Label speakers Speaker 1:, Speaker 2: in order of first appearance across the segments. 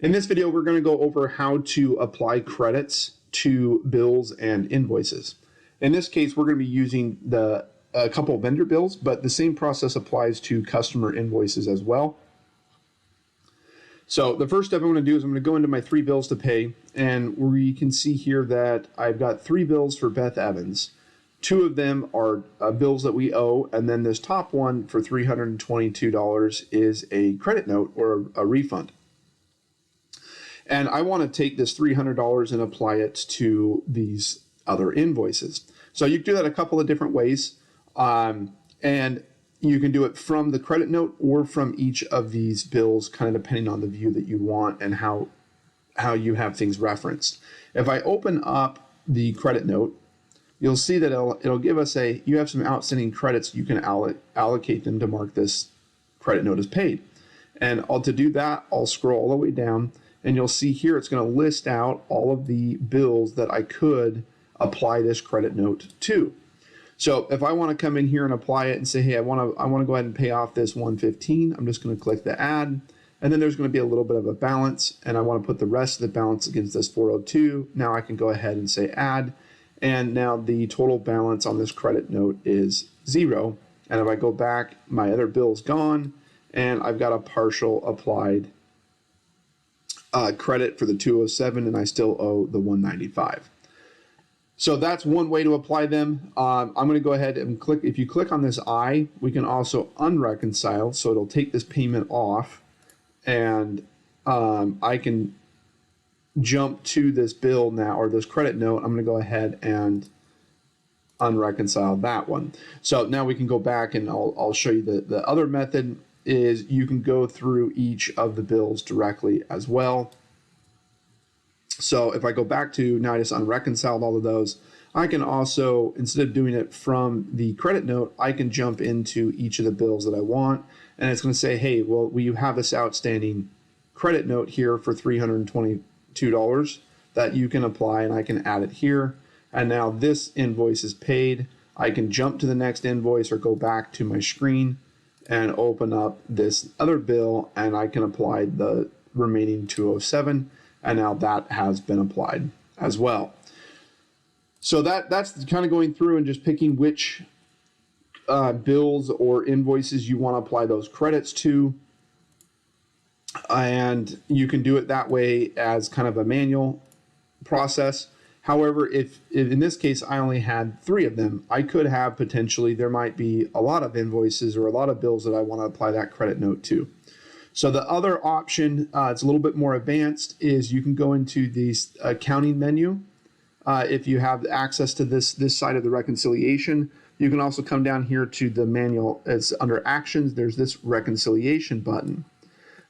Speaker 1: In this video, we're going to go over how to apply credits to bills and invoices. In this case, we're going to be using a couple of vendor bills, but the same process applies to customer invoices as well. So the first step I'm going to do is I'm going to go into my 3 bills to pay, and we can see here that I've got 3 bills for Beth Evans. 2 of them are bills that we owe, and then this top one for $322 is a credit note or a refund. And I want to take this $300 and apply it to these other invoices. So you can do that a couple of different ways. And you can do it from the credit note or from each of these bills, kind of depending on the view that you want and how you have things referenced. If I open up the credit note, you'll see that it'll give us you have some outstanding credits. You can allocate them to mark this credit note as paid. And to do that, I'll scroll all the way down, and you'll see here it's going to list out all of the bills that I could apply this credit note to. So if I want to come in here and apply it and say, hey, I want to go ahead and pay off this $115, I'm just going to click the add, and then there's going to be a little bit of a balance, and I want to put the rest of the balance against this $402. Now I can go ahead and say add, and now the total balance on this credit note is 0. And if I go back, my other bill's gone, and I've got a partial applied credit for the 207, and I still owe the 195. So that's one way to apply them. I'm going to go ahead and click. If you click on this I, we can also unreconcile. So it'll take this payment off, and I can jump to this bill now, or this credit note. I'm going to go ahead and unreconcile that one. So now we can go back, and I'll show you the other method is you can go through each of the bills directly as well. So if I go back to, now I just unreconciled all of those, I can also, instead of doing it from the credit note, I can jump into each of the bills that I want, and it's going to say, hey, well, you have this outstanding credit note here for $322 that you can apply, and I can add it here. And now this invoice is paid. I can jump to the next invoice or go back to my screen and open up this other bill, and I can apply the remaining 207. And now that has been applied as well. So that's kind of going through and just picking which bills or invoices you want to apply those credits to. And you can do it that way as kind of a manual process. However, if in this case I only had 3 of them, I could have potentially, there might be a lot of invoices or a lot of bills that I want to apply that credit note to. So the other option, it's a little bit more advanced, is you can go into the accounting menu. If you have access to this side of the reconciliation, you can also come down here to the manual. It's under actions. There's this reconciliation button.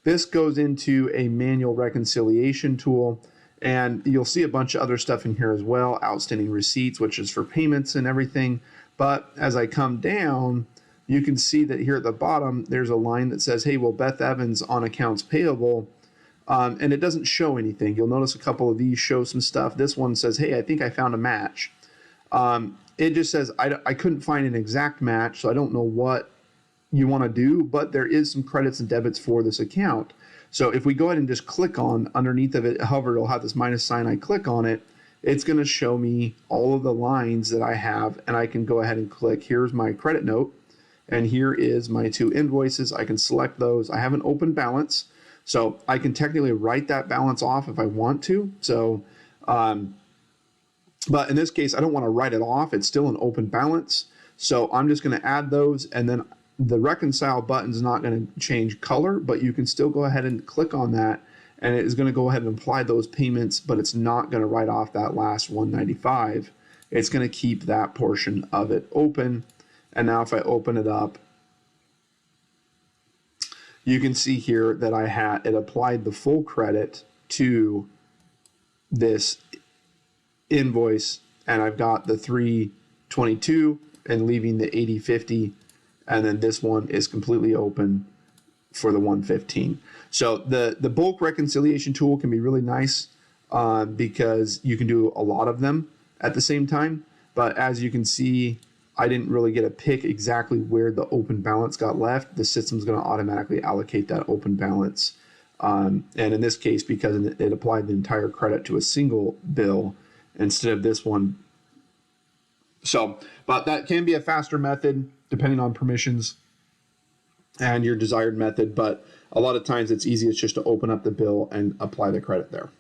Speaker 1: This goes into a manual reconciliation tool, and you'll see a bunch of other stuff in here as well. Outstanding receipts, which is for payments and everything. But as I come down, you can see that here at the bottom, there's a line that says, hey, well, Beth Evans on accounts payable, and it doesn't show anything. You'll notice a couple of these show some stuff. This one says, hey, I think I found a match. It just says, I couldn't find an exact match, so I don't know what you want to do, but there is some credits and debits for this account. So if we go ahead and just click on underneath of it, however, it'll have this minus sign, I click on it, it's going to show me all of the lines that I have, and I can go ahead and click, here's my credit note. And here is my 2 invoices. I can select those. I have an open balance, so I can technically write that balance off if I want to. So, but in this case, I don't want to write it off. It's still an open balance. So I'm just going to add those, and then the reconcile button is not going to change color, but you can still go ahead and click on that, and it is going to go ahead and apply those payments, but it's not going to write off that last 195. It's going to keep that portion of it open. And now if I open it up, you can see here that it applied the full credit to this invoice, and I've got the 322 and leaving the 8050, and then this one is completely open for the 115. So the bulk reconciliation tool can be really nice because you can do a lot of them at the same time. But as you can see, I didn't really get a pick exactly where the open balance got left. The system's going to automatically allocate that open balance And in this case, because it applied the entire credit to a single bill instead of this one. So, but that can be a faster method depending on permissions and your desired method. But a lot of times it's easiest just to open up the bill and apply the credit there.